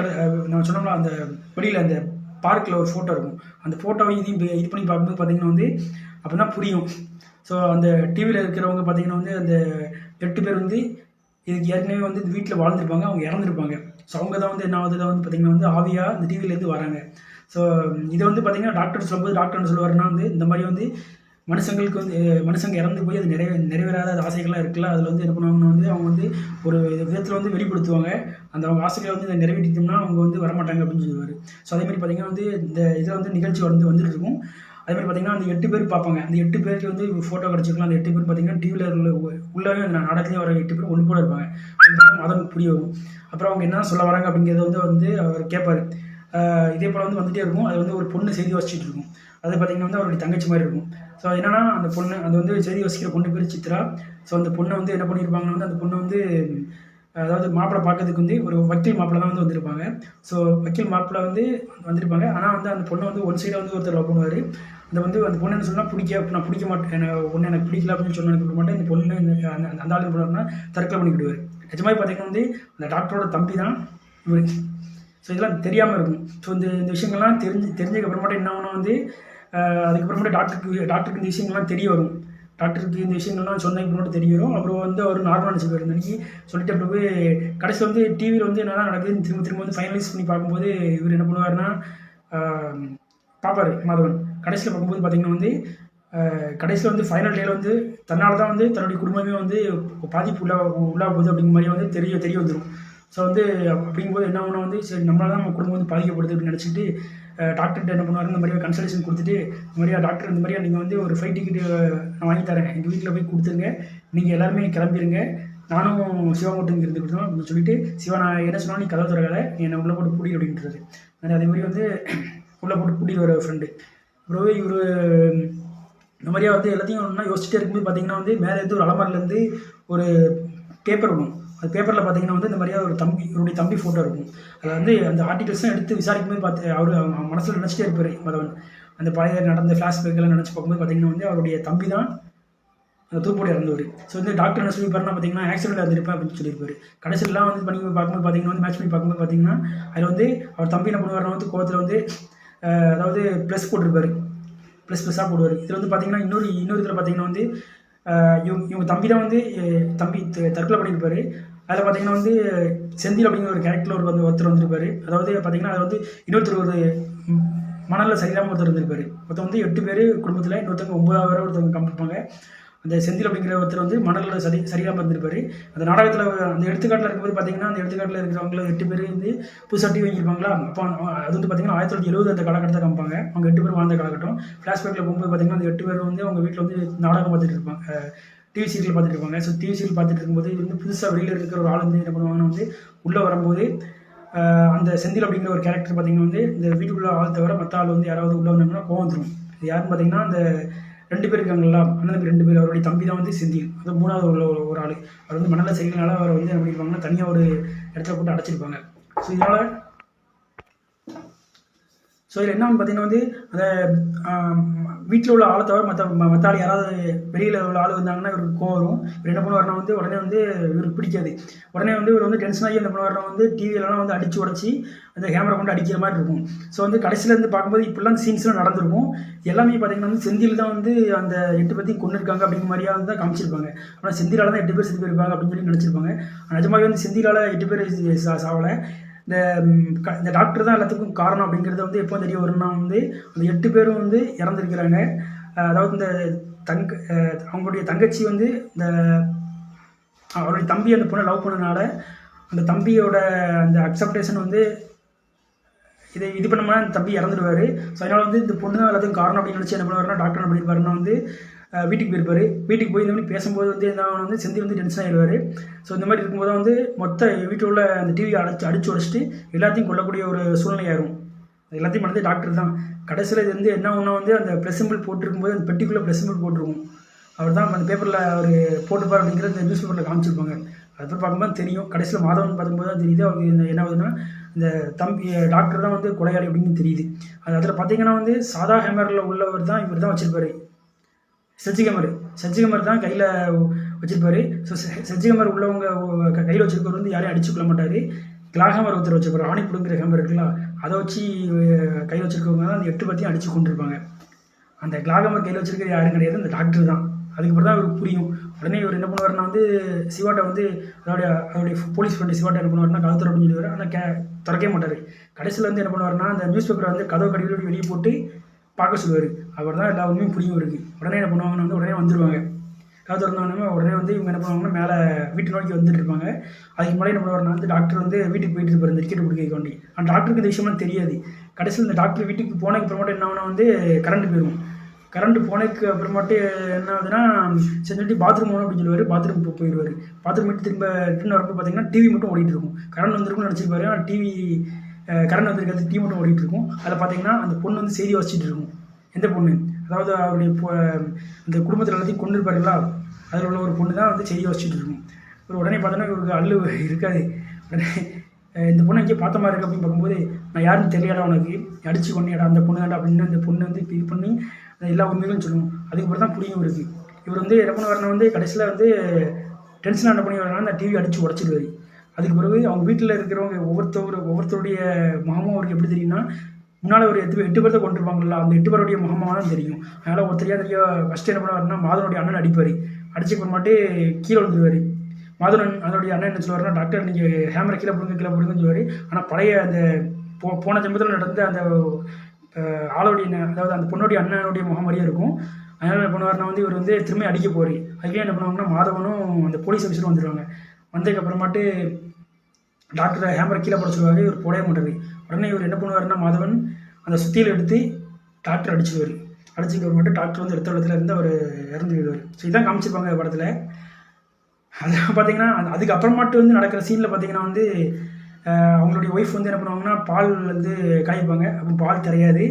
நம்ம சொன்னோம்னா அந்த வெளியில் அந்த பார்க்கில் ஒரு ஃபோட்டோ இருக்கும். அந்த ஃபோட்டோவை இதையும் இது பண்ணி பார்க்கும்போது பார்த்தீங்கன்னா வந்து அப்போ தான் புரியும். ஸோ அந்த டிவியில் இருக்கிறவங்க பார்த்தீங்கன்னா வந்து அந்த 8 பேர் வந்து இதுக்கு ஏற்கனவே வந்து வீட்டில் வாழ்ந்துருப்பாங்க, அவங்க இறந்துருப்பாங்க. ஸோ அவங்க தான் வந்து என்ன ஆகுது வந்து பார்த்திங்கன்னா வந்து ஆவியாக இந்த டிவிலேருந்து வராங்க. ஸோ இதை வந்து பார்த்திங்கன்னா டாக்டர் சொல்லும்போது டாக்டர் என்ன சொல்லுவாருன்னா வந்து இந்த மாதிரி வந்து மனுஷங்க இறந்து போய் அது நிறைவேறாத ஆசைகள்லாம் இருக்குல்ல, அதில் வந்து என்ன பண்ணுவாங்கன்னா வந்து அவங்க வந்து ஒரு விதத்தில் வந்து வெளிப்படுத்துவாங்க. அவங்க ஆசைகளை வந்து நிறைவேற்றிட்டோம்னா அவங்க வந்து வரமாட்டாங்க அப்படின்னு சொல்லுவார். ஸோ அதேமாதிரி பார்த்திங்கன்னா வந்து இந்த இதில் வந்து நிகழ்ச்சி வந்துட்டு இருக்கும். அதேமாதிரி பார்த்திங்கன்னா அந்த 8 பேர் பார்ப்பாங்க. அந்த 8 பேருக்கு வந்து ஃபோட்டோ கிடச்சிருக்கலாம். அந்த 8 பேர் பார்த்திங்கன்னா டிவியில் உள்ளவே அந்த நாடகத்துலேயும் வர 8 பேர் ஒன்று கூட இருப்பாங்க. மதம் புரிய வரும். அப்புறம் அவங்க என்ன சொல்ல வராங்க அப்படிங்கிறத வந்து அவர் கேட்பார். இதே போல் வந்து வந்துகிட்டே இருக்கும். அது வந்து ஒரு பொண்ணு செய்தி வச்சுட்டு இருக்கும். அது பார்த்திங்கன்னா வந்து அவருடைய தங்கச்சி மாதிரி இருக்கும். ஸோ என்னென்னா அந்த பொண்ணு அது வந்து செய்தி வசிக்கிற பொண்ணு பேர் சித்ரா. ஸோ அந்த பொண்ணை வந்து என்ன பண்ணியிருப்பாங்கன்னா வந்து அந்த பொண்ணு வந்து அதாவது மாப்பிள்ளை பார்க்கறதுக்கு வந்து ஒரு வக்கீல் மாப்பிள்ளை தான் வந்து வந்திருப்பாங்க. ஸோ வக்கீல் மாப்பிள்ளை வந்து வந்திருப்பாங்க. ஆனால் வந்து அந்த பொண்ணை வந்து ஒன் சைடாக வந்து ஒருத்தர் லவ் பண்ணுவார். அந்த பொண்ணு என்ன சொன்னால் நான் பிடிக்க மாட்டேன், ஒன்று எனக்கு பிடிக்கல அப்படின்னு சொன்னதுக்கு மாட்டேன். இந்த பொண்ணு அந்த ஆள் பண்ணுவாருன்னா தற்கொலை பண்ணிக்கிடுவார். நிஜமாக பார்த்தீங்கன்னா வந்து அந்த டாக்டரோட தம்பி தான் இவர். ஸோ இதெல்லாம் தெரியாமல் இருக்கும். ஸோ இந்த விஷயங்கள்லாம் தெரிஞ்சதுக்கு அப்புறமாட்டம் என்ன ஆகணும் வந்து அதுக்கப்புறமேட்டு டாக்டருக்கு இந்த விஷயங்கள்லாம் தெரிய வரும். டாக்டருக்கு இந்த விஷயங்கள்லாம் சொன்னதுக்கு மட்டும் தெரிய வரும். அப்புறம் வந்து அவர் நார்மலாக நினச்சிப்பார். அன்றைக்கி சொல்லிட்டு அப்புறம் போய் கடைசியில் வந்து டிவியில் வந்து என்னெல்லாம் நடக்குதுன்னு திரும்ப வந்து ஃபைனலைஸ் பண்ணி பார்க்கும்போது இவர் என்ன பண்ணுவார்னா பார்ப்பார் மாதவன். கடைசியில் பார்க்கும்போது பார்த்திங்கன்னா வந்து கடைசியில் வந்து ஃபைனல் டேயில் வந்து தன்னால் தான் வந்து தன்னுடைய குடும்பமே வந்து பாதிப்பு உள்ளாக போகுது அப்படிங்கிற மாதிரி வந்து தெரிய வந்துடும். ஸோ வந்து அப்படிங்கும்போது என்ன ஆகுனா வந்து சரி நம்மளால் தான் நம்ம குடும்பம் வந்து பாதிக்கப்படுது அப்படின்னு நினச்சிட்டு டாக்டர்கிட்ட என்ன பண்ணுவார், இந்த மாதிரியா கன்சல்டேஷன் கொடுத்துட்டு இந்த மாதிரியா டாக்டர் இந்த மாதிரியா நீங்கள் வந்து ஒரு ஃப்ளைட் டிக்கெட்டு நான் வாங்கி தரேன், எங்கள் வீட்டில் போய் கொடுத்துருங்க, நீங்கள் எல்லாருமே கிளம்பிடுங்க, நானும் சிவா மட்டும் இங்கே இருந்து கொடுத்தோம் அப்படின்னு சொல்லிட்டு சிவா நான் என்ன சொன்னாலும் நீ கதவை திறக்காத, நீ என்னை உள்ளே போட்டு பூட்டி அப்படின்றது. அதே மாதிரி வந்து உள்ளே போட்டு பூட்டிட்டு வர ஃப்ரெண்டு. அப்புறம் இவர் இந்த மாதிரியா வந்து எல்லாத்தையும் ஒன்றா யோசிச்சுட்டே இருக்கும்போது பார்த்தீங்கன்னா வந்து மேலே இருந்து ஒரு அலமாரிலேருந்து ஒரு பேப்பர் விடும். அது பேப்பரில் பார்த்தீங்கன்னா வந்து இந்த மாதிரியா ஒரு இவருடைய தம்பி ஃபோட்டோ இருக்கும். அதை வந்து அந்த ஆர்டிகல்ஸும் எடுத்து விசாரிக்கும் போது பார்த்து அவர் மனசில் நினச்சிட்டே இருப்பார் மாதவன். அந்த பழைய நடந்த ஃப்ளாஷ்பேக்கெல்லாம் நினச்சி பார்க்கும்போது பார்த்தீங்கன்னா வந்து அவருடைய தம்பி தான் அந்த தூப்போடு இறந்தவர். ஸோ வந்து டாக்டர் என்ன சொல்லியிருப்பாருன்னா பார்த்தீங்கன்னா ஆக்சிடென்ட் இருந்திருப்பேன் அப்படின்னு சொல்லியிருப்பாரு. கடைசியெல்லாம் வந்து பண்ணி பார்க்கும்போது பார்த்தீங்கன்னா வந்து மேட்ச் பண்ணி பார்க்கும்போது பார்த்தீங்கன்னா அதில் வந்து அவர் தம்பி என்ன பண்ணுவார்னா வந்து கோவத்தில் வந்து அதாவது ப்ளஸ் போட்டிருப்பாரு, ப்ளஸ்ஸாக போடுவார். இதில் வந்து பார்த்தீங்கன்னா இன்னொரு இதில் பார்த்தீங்கன்னா வந்து இவங்க தம்பி தான் வந்து தம்பி தற்கொலை பண்ணியிருப்பார். அதில் பார்த்தீங்கன்னா வந்து செந்தில் அப்படிங்கிற ஒரு கேரக்டரில் ஒருத்தர் வந்திருப்பார். அதாவது பார்த்தீங்கன்னா அதில் வந்து இன்னொருத்தர் ஒரு மணலில் சரியில்லாமல் ஒருத்தர் இருந்திருப்பார். மொத்தம் வந்து 8 பேர் குடும்பத்தில், இன்னொருத்தவங்க 9வது வரை ஒருத்தவங்க காமிப்பாங்க. அந்த செந்தில் அப்படிங்கிற ஒருத்தர் வந்து மணலில் சரியில்லாமல் இருந்திருப்பார். அந்த நாடகத்தில் அந்த எடுத்துக்காட்டில் இருக்கும்போது பார்த்தீங்கன்னா அந்த எடுத்துக்காட்டில் இருக்கிறவங்கள 8 பேர் வந்து புதுசாக டிவி வாங்கியிருப்பாங்களா. அப்போ அது வந்து பார்த்தீங்கன்னா 1970 அந்த காலகட்டத்தை காமிப்பாங்க. அவங்க 8 பேர் வாழ்ந்த காலகட்டம். ஃப்ளாஷ்பேக்கில் போகும்போது பார்த்தீங்கன்னா அந்த 8 பேர் வந்து அவங்க வீட்டில் வந்து நாடகம் பார்த்துட்டு இருப்பாங்க, டிவி சீரியல் பார்த்துட்டு இருப்பாங்க. ஸோ டிவி சீரியல் பார்த்துட்டு இருக்கும்போது வந்து புதுசாக வெளியில் இருக்கிற ஒரு ஆள் வந்து என்ன பண்ணுவாங்கன்னா வந்து உள்ளே வரும்போது அந்த செந்தில் அப்படிங்கிற ஒரு கேரக்டர் பார்த்தீங்கன்னா வந்து இந்த வீட்டுக்குள்ள ஆள் தவிர மற்ற ஆள் வந்து யாராவது உள்ளே வந்தாங்கன்னா கோவம் வந்துடும். இது யாருன்னு பார்த்தீங்கன்னா அந்த 2 பேர் இருக்காங்களா, அண்ணன் 2 பேர், அவருடைய தம்பி தான் வந்து செந்தில். அது 3வது உள்ள ஒரு ஆள். அவர் வந்து மணலில் செய்யறதுனால அவரை வந்து என்ன பண்ணியிருப்பாங்கன்னா தனியாக ஒரு இடத்துல போட்டு அடைச்சிருப்பாங்க. ஸோ இதனால் இதில் என்னன்னு பார்த்தீங்கன்னா வந்து அந்த வீட்டில் உள்ள ஆளை தவிர மற்ற ஆள் யாராவது வெளியில் உள்ள ஆள் வந்தாங்கன்னா இவருக்கு கோவம் வரும். இவர் என்ன பண்ணுவார்னா வந்து உடனே வந்து இவருக்கு பிடிக்காது. உடனே வந்து இவர் வந்து டென்ஷன் ஆகி என்ன பண்ணுவார்னா வந்து டிவிலலாம் வந்து அடித்து உடச்சி அந்த கேமரா கொண்டு அடிக்கிற மாதிரி இருக்கும். ஸோ வந்து கடைசியில் இருந்து பார்க்கும்போது இப்படிலாம் சீன்ஸ்லாம் நடந்திருக்கும். எல்லாமே பார்த்தீங்கன்னா வந்து செந்தில் தான் வந்து அந்த 8 பேர்த்தையும் கொண்டு இருக்காங்க அப்படிங்கிற மாதிரியா வந்து தான் காமிச்சிருப்பாங்க. ஆனால் செந்திலால் தான் 8 பேர் செத்து போயிருப்பாங்க அப்படின்னு சொல்லி நினச்சிருப்பாங்க. நிஜமாவே வந்து செந்திலால் 8 பேர் சாவலை. இந்த டாக்டர் தான் எல்லாத்துக்கும் காரணம் அப்படிங்கிறது வந்து எப்போ தெரிய வரும்னா வந்து அந்த 8 பேரும் வந்து இறந்துருக்கிறாங்க. அதாவது இந்த அவங்களுடைய தங்கச்சி வந்து அவருடைய தம்பி அந்த பொண்ணை லவ் பண்ணனால அந்த தம்பியோட அந்த அக்செப்டேஷன் வந்து இது பண்ணோம்னா அந்த தம்பி இறந்துடுவார். ஸோ அதனால் வந்து இந்த பொண்ணு தான் எல்லாத்துக்கும் காரணம் அப்படின்னு நினச்சி என்ன பண்ணுவாருன்னா டாக்டர் என்ன பண்ணியிருப்பாருன்னா வந்து வீட்டுக்கு போயிருப்பார். வீட்டுக்கு போய் இந்த மாதிரி பேசும்போது வந்து என்ன வந்து செந்தில் வந்து டென்ஷன் ஆகிடுவார். ஸோ இந்த மாதிரி இருக்கும்போது வந்து மொத்த வீட்டில் உள்ள அந்த டிவியை அடிச்சு உடச்சிட்டு எல்லாத்தையும் கொல்லக்கூடிய ஒரு சூழ்நிலை ஆயிரும். எல்லாத்தையும் பண்ணது டாக்டர் தான். கடைசியில் இது வந்து என்ன ஒன்றா வந்து அந்த ப்ளஸ் சிம்பிள் போட்டிருக்கும்போது அந்த பெட்டிக்குள்ளே ப்ளஸ் சிம்பிள் போட்டிருக்கும். அவர் தான் அந்த பேப்பரில் அவர் போட்டுப்பார் அப்படிங்கிற இந்த நியூஸ் பேப்பரில் காமிச்சிருப்பாங்க. அதுக்கப்புறம் பார்க்கும்போது தெரியும். கடைசியில் மாதவன் பார்க்கும்போது தான் தெரியுது அவருக்கு என்ன ஆகுதுன்னா இந்த தம்பி டாக்டர் தான் வந்து கொலையாளி அப்படின்னு தெரியுது. அதில் பார்த்தீங்கன்னா வந்து சாதா ஹேமரில் உள்ளவர் தான் இவர் தான் வச்சுருப்பார். சர்ஜிகமர் தான் கையில் வச்சுருப்பார். ஸோ சர்ஜிகமர் உள்ளவங்க கையில் வச்சுருக்கவர் வந்து யாரையும் அடிச்சு கொள்ள மாட்டார். கிளாகமர் ஒருத்தர் வச்சுருப்பார். ஆணி பிடுங்குற ஹேமர் இருக்குல்ல, அதை வச்சு கையில் வச்சுருக்கவங்க தான் அந்த 8 பேர்த்தையும் அடித்து கொண்டிருப்பாங்க. அந்த கிளாகமர் கையில் வச்சுருக்கிறது யாரும் கிடையாது, அந்த டாக்டர் தான். அதுக்கப்புறம் தான் இவருக்கு புரியும். உடனே இவர் என்ன பண்ணுவார்னா வந்து சிவாட்டை வந்து அதோடைய போலீஸ் ஃப்ரெண்டு சிவாட்டை என்ன பண்ணுவார்னா கதவு திறன்னு சொல்லிடுவார். ஆனால் திறக்கவே மாட்டார். கடைசியில் வந்து என்ன பண்ணுவார்னா அந்த நியூஸ் பேப்பரை வந்து கதவு கடிவில் வெளியே போட்டு பார்க்க சொல்லுவார். அவர் தான் எல்லா உண்மையும் புரியும் இருக்குது. உடனே என்ன பண்ணுவாங்கன்னு வந்து உடனே வந்துடுவாங்க. கதவு திறந்தோடனே உடனே வந்து இவங்க என்ன பண்ணுவாங்கன்னா மேலே வீட்டு நோக்கி வந்துட்டு இருப்பாங்க. அதுக்கு முன்னாடி என்ன பண்ணுவார்னா வந்து டாக்டர் வந்து வீட்டுக்கு போயிட்டு இருப்பார் இந்த டிக்கெட் பிடிக்க வேண்டி. அந்த டாக்டருக்கு இந்த விஷயம்லாம் தெரியாது. கடைசியில் இந்த டாக்டர் வீட்டுக்கு போனதுக்கு அப்புறமாட்டு என்ன ஆகுனா வந்து கரண்ட் போயிடும். கரண்ட் போனதுக்கு அப்புறமாட்டு என்ன ஆகுதுன்னா செஞ்சுட்டு பாத்ரூம் போகணும் அப்படின்னு சொல்லுவார். பாத்ரூம் போயிடுவார். பாத்ரூம் போயிட்டு திரும்ப ரிட்டர்ன் வரப்போ பார்த்தீங்கன்னா டிவி மட்டும் ஓடிட்டு இருக்கும். கரண்ட் வந்துருக்குன்னு நினச்சிருப்பாரு. ஆனால் கரண்ட் வந்திருக்காது, டிவி மட்டும் ஓடிட்டு இருக்கும். அதில் பார்த்தீங்கன்னா அந்த பொண்ணு வந்து செய்தி வச்சுட்டு இருக்கும். எந்த பொண்ணு, அதாவது அவருடைய அந்த குடும்பத்தில் எல்லாத்தையும் கொண்டு இருப்பாருங்களா, அதில் உள்ள ஒரு பொண்ணு தான் வந்து செய்தி வச்சுட்டு இருக்கும். ஒரு உடனே பார்த்தோன்னா இவருக்கு அல்லு இருக்காது. உடனே இந்த பொண்ணை எங்கேயே பார்த்த மாதிரி இருக்குது அப்படின்னு பார்க்கும்போது நான் யாருன்னு தெரியலடா, உனக்கு அடிச்சு கொண்டியடா அந்த பொண்ணு தாண்டா அப்படின்னு அந்த பொண்ணு வந்து இது பண்ணி எல்லா உண்மைகளும் சொல்லணும். அதுக்கப்புறம் தான் புரியும் இவருக்கு. இவர் வந்து என்ன பண்ணுவார்னா வந்து கடைசியில் வந்து டென்ஷனாக என்ன பண்ணி வரனால அந்த டிவி அடித்து உடச்சிடுவார். அதுக்கு பிறகு அவங்க வீட்டில் இருக்கிறவங்க ஒவ்வொருத்தருடைய முகமும் அவருக்கு எப்படி தெரியும்னா முன்னால் ஒரு 8 பேர்த்தை கொண்டிருப்பாங்களா, அந்த 8 பேருடைய முகமாக தான் தெரியும். அதனால் ஒருத்தரையாக ஃபஸ்ட்டு என்ன பண்ணுவார்னா மாதவனுடைய அண்ணன் அடிப்பார். அடிச்சு போட்டு கீழே விழுந்துருவார். மாதவன் அதனுடைய அண்ணன் என்ன சொல்லுவார்னா டாக்டர் நீங்கள் ஹேமரை கீழே போடுங்கன்னு சொல்லுவார். ஆனால் பழைய அந்த போன ஜென்மத்தில் நடந்த அந்த ஆளுடைய அதாவது அந்த பொண்ணுடைய அண்ணனுடைய முகம் மாதிரியே இருக்கும். அதனால் என்ன பண்ணுவார்னா வந்து இவர் வந்து திரும்பி அடிக்க போகிறார். அதுலேயே என்ன பண்ணுவாங்கன்னா மாதவனும் அந்த போலீஸ் ஆஃபீஸரும் வந்துடுவாங்க. வந்ததுக்கப்புறமாட்டு டாக்டரை ஹேமரை கீழே போட சொல்லுவார். இவர் போடவே மாட்டார். உடனே இவர் என்ன பண்ணுவார்னா மாதவன் அந்த சுத்தியில் எடுத்து டாக்டர் அடிச்சுடுவார். அடிச்சுக்க மட்டும் டாக்டர் வந்து எடுத்த இடத்துல இருந்து அவர் இறந்து விடுவார். ஸோ இதான் காமிச்சிருப்பாங்க படத்தில். அதெல்லாம் பார்த்தீங்கன்னா அதுக்கப்புறமாட்டு வந்து நடக்கிற சீனில் பார்த்தீங்கன்னா வந்து அவங்களுடைய ஒய்ஃப் வந்து என்ன பண்ணுவாங்கன்னா பால் வந்து காய்ப்பாங்க. அப்போ பால் தெரியாது.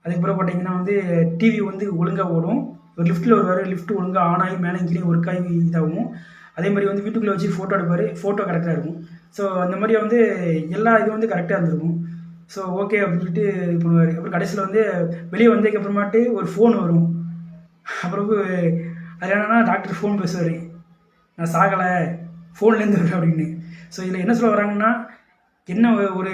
அதுக்கப்புறம் பார்த்தீங்கன்னா வந்து டிவி வந்து ஒழுங்காக ஓடும். ஒரு லிஃப்ட்டில் வருவார். லிஃப்ட் ஒழுங்காக ஆன் ஆகி மேலே கீழே ஒர்க் ஆகி இதாகும். அதே மாதிரி வந்து வீட்டுக்குள்ளே வச்சு ஃபோட்டோ எடுப்பார், ஃபோட்டோ கரெக்டாக இருக்கும். ஸோ அந்த மாதிரி வந்து எல்லா இதுவும் வந்து கரெக்டாக இருந்திருக்கும். ஸோ ஓகே அப்படின்னு சொல்லிட்டு இது பண்ணுவார். அப்புறம் கடைசியில் வந்து வெளியே வந்ததுக்கப்புறமாட்டு ஒரு ஃபோன் வரும். அப்புறம் அது என்னன்னா டாக்டர் ஃபோன் பேசுவார், நான் சாகலை, ஃபோன்லேருந்து வரேன் அப்படின்னு. ஸோ இதில் என்ன சொல்ல வராங்கன்னா, என்ன ஒரு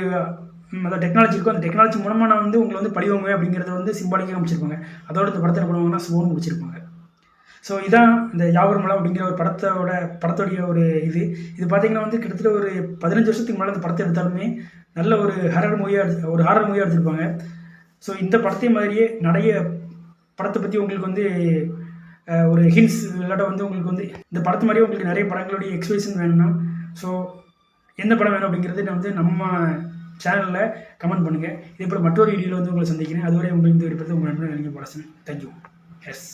அந்த டெக்னாலஜி இருக்கோ அந்த டெக்னாலஜி மூலமாக நான் வந்து உங்களை வந்து பழிவாங்குவேன் அப்படிங்கிறத வந்து சிம்பாலிக்காக அமைச்சிருப்பாங்க. அதோட இந்த படத்தில் பண்ணுவாங்கன்னா ஃபோன் முடிச்சிருப்பாங்க. ஸோ இதான் இந்த யாவர் மலம் அப்படிங்கிற ஒரு படத்தோடைய ஒரு இது பார்த்தீங்கன்னா வந்து கிட்டத்தட்ட ஒரு 15 வருஷத்துக்கு மேலே அந்த படத்தை எடுத்தாலுமே நல்ல ஒரு ஹாரர் மூவியாக எடுத்திருப்பாங்க. ஸோ இந்த படத்தை மாதிரியே நிறைய படத்தை பற்றி உங்களுக்கு வந்து ஒரு ஹிண்ட்ஸ் இல்லாட்ட வந்து உங்களுக்கு வந்து இந்த படத்து மாதிரியே உங்களுக்கு நிறைய படங்களுடைய எக்ஸ்பிரஷன் வேணும்னா ஸோ எந்த படம் வேணும் அப்படிங்கிறது நான் வந்து நம்ம சேனலில் கமெண்ட் பண்ணுங்கள். இதே போல் மற்றொரு வீடியோவில் வந்து உங்களை சந்திக்கிறேன். அதுவரை உங்களுக்கு இந்த விருப்பத்தை உங்கள் நண்பர்கள் போட தேங்க்யூ. எஸ்.